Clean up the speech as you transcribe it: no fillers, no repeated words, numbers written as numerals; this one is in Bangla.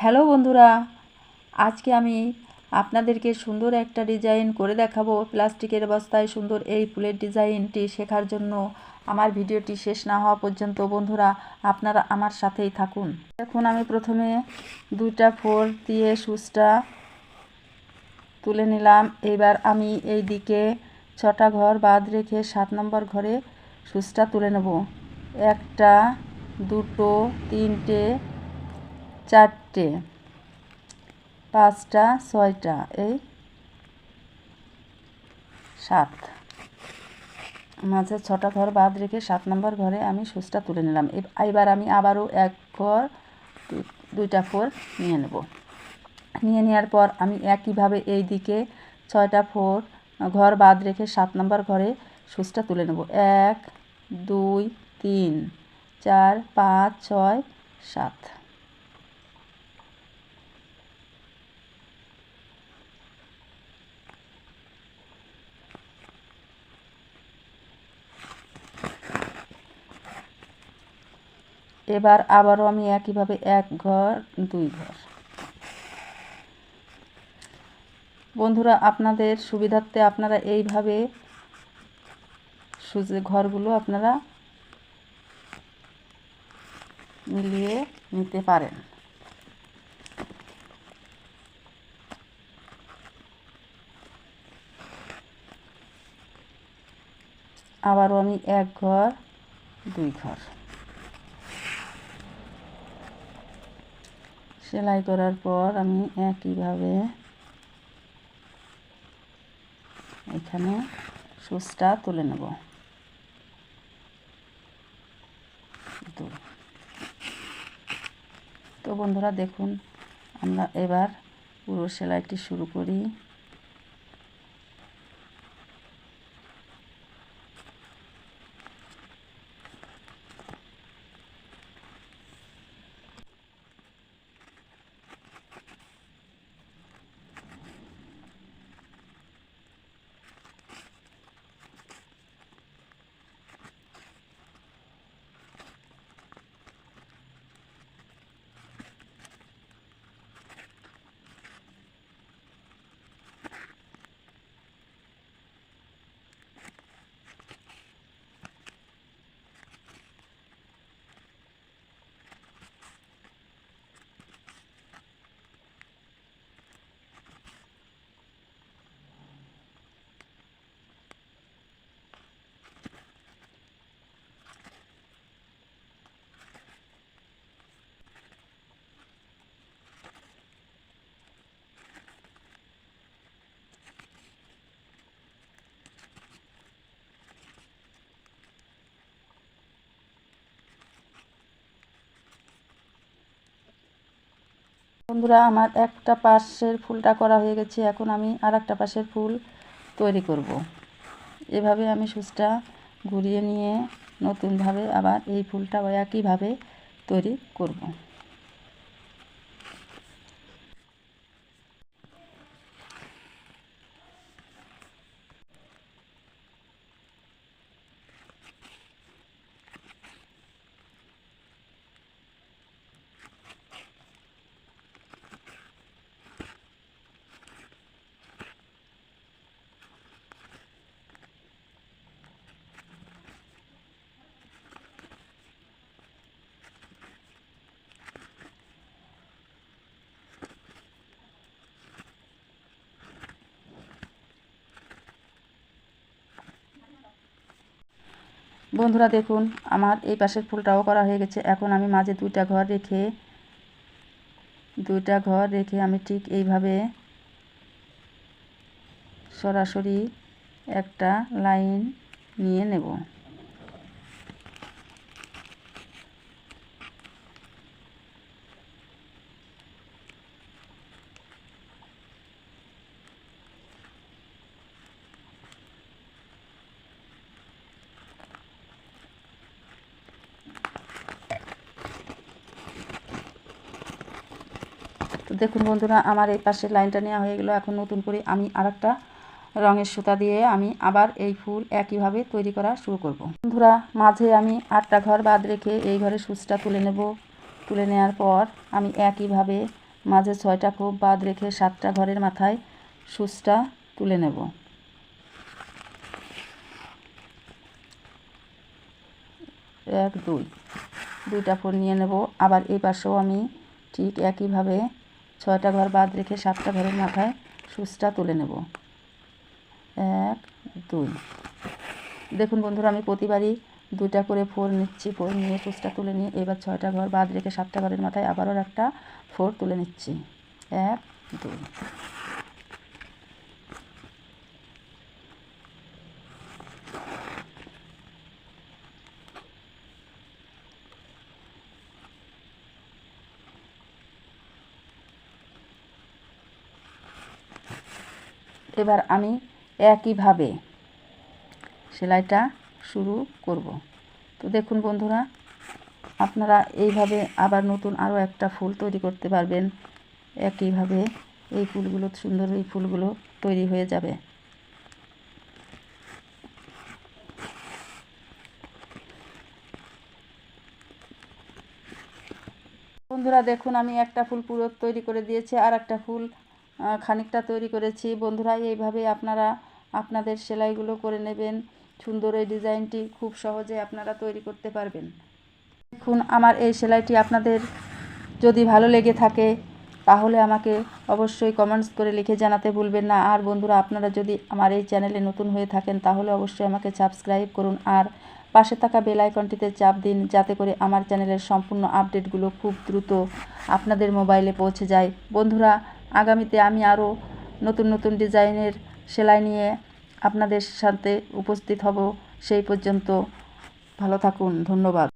হ্যালো বন্ধুরা, আজকে আমি আপনাদেরকে সুন্দর একটা ডিজাইন করে দেখাবো। প্লাস্টিকের বস্তায় সুন্দর এই ফুলের ডিজাইনটি শেখার জন্য আমার ভিডিওটি শেষ না হওয়া পর্যন্ত বন্ধুরা আপনারা আমার সাথেই থাকুন। এখন আমি প্রথমে 2টা ফোর দিয়ে সুচটা তুলে নিলাম। এবার আমি এই দিকে 6টা ঘর বাদ রেখে 7 নম্বর ঘরে সুচটা তুলে নেব। 1টা 2টো 3টে 4টে 5টা 6টা এই 7 মাঝে 6টা ঘর বাদ রেখে 7 নম্বর ঘরে আমি সুচটা তুলে নিলাম। এবার আমি আবারও 1 ঘর 2টা ফোর নিয়ে নেব। নিয়ে নেওয়ার পর আমি একইভাবে এই দিকে 6টা ফোর ঘর বাদ রেখে 7 নম্বর ঘরে সুচটা তুলে নেব। 1 2 3 4 5 6 7। এবার আবারও আমি একইভাবে 1 ঘর 2 ঘর। বন্ধুরা আপনাদের সুবিধার্থে আপনারা এইভাবে ঘরগুলো আপনারা মিলিয়ে নিতে পারেন। আবারও আমি 1 ঘর 2 ঘর সেলাই করার পর আমি একইভাবে এখানে সুচটা তুলে নেব। তো বন্ধুরা দেখুন, আমরা এবার পুরো সেলাইটি শুরু করি। বন্ধুরা আমার একটা পাশের ফুলটা করা হয়ে গেছে। এখন আমি আরেকটা পাশের ফুল তৈরি করব। এভাবে আমি সুচটা ঘুরিয়ে নিয়ে নতুনভাবে আবার এই ফুলটাও একইভাবে তৈরি করব। বন্ধুরা দেখুন, আমার এই পাশের ফুলটাও করা হয়ে গেছে। এখন আমি মাঝে 2টা ঘর রেখে আমি ঠিক এইভাবে সরাসরি একটা লাইন নিয়ে নেব। তো দেখুন বন্ধুরা, আমার এই পাশের লাইনটা নেওয়া হয়ে গেল। এখন নতুন করে আমি আরেকটা রঙের সুতা দিয়ে আমি আবার এই ফুল একইভাবে তৈরি করা শুরু করব। বন্ধুরা মাঝে আমি 8টা ঘর বাদ রেখে এই ঘরে সুচটা তুলে নেব। তুলে নেওয়ার পর আমি একইভাবে মাঝে 6টা খোপ বাদ রেখে 7টা ঘরের মাথায় সূচটা তুলে নেব। এক দুইটা ফোর নিয়ে নেব। আবার এই পাশেও আমি ঠিক একইভাবে 6টা ঘর বাদ রেখে 7টা ঘরের মাথায় সূচটা তুলে নেব। 1 2। দেখুন বন্ধুরা, আমি প্রতিবারই 2টা করে ফোর নিচ্ছি। ফোর নিয়ে সূচটা তুলে নিয়ে এবার 6টা ঘর বাদ রেখে 7টা ঘরের মাথায় আবারও একটা ফোর তুলে নিচ্ছি। 1 2। এবার আমি একইভাবে সেলাইটা শুরু করব। তো দেখুন বন্ধুরা, আপনারা এইভাবে আবার নতুন আরও একটা ফুল তৈরি করতে পারবেন। একইভাবে এই ফুলগুলো সুন্দর, এই ফুলগুলো তৈরি হয়ে যাবে। বন্ধুরা দেখুন, আমি একটা ফুল পুরো তৈরি করে দিয়েছি, আর একটা ফুল খানিকটা তৈরি করেছি। বন্ধুরা এইভাবে আপনারা আপনাদের সেলাইগুলো করে নেবেন। সুন্দর এই ডিজাইনটি খুব সহজে আপনারা তৈরি করতে পারবেন। দেখুন, আমার এই সেলাইটি আপনাদের যদি ভালো লেগে থাকে তাহলে আমাকে অবশ্যই কমেন্টস করে লিখে জানাতে ভুলবেন না। আর বন্ধুরা, আপনারা যদি আমার এই চ্যানেলে নতুন হয়ে থাকেন তাহলে অবশ্যই আমাকে সাবস্ক্রাইব করুন আর পাশে থাকা বেল আইকনটিতে চাপ দিন, যাতে করে আমার চ্যানেলের সম্পূর্ণ আপডেটগুলো খুব দ্রুত আপনাদের মোবাইলে পৌঁছে যায়। বন্ধুরা, আগামীতে আমি আরও নতুন নতুন ডিজাইনের সেলাই নিয়ে আপনাদের সাথে উপস্থিত হব। সেই পর্যন্ত ভালো থাকুন। ধন্যবাদ।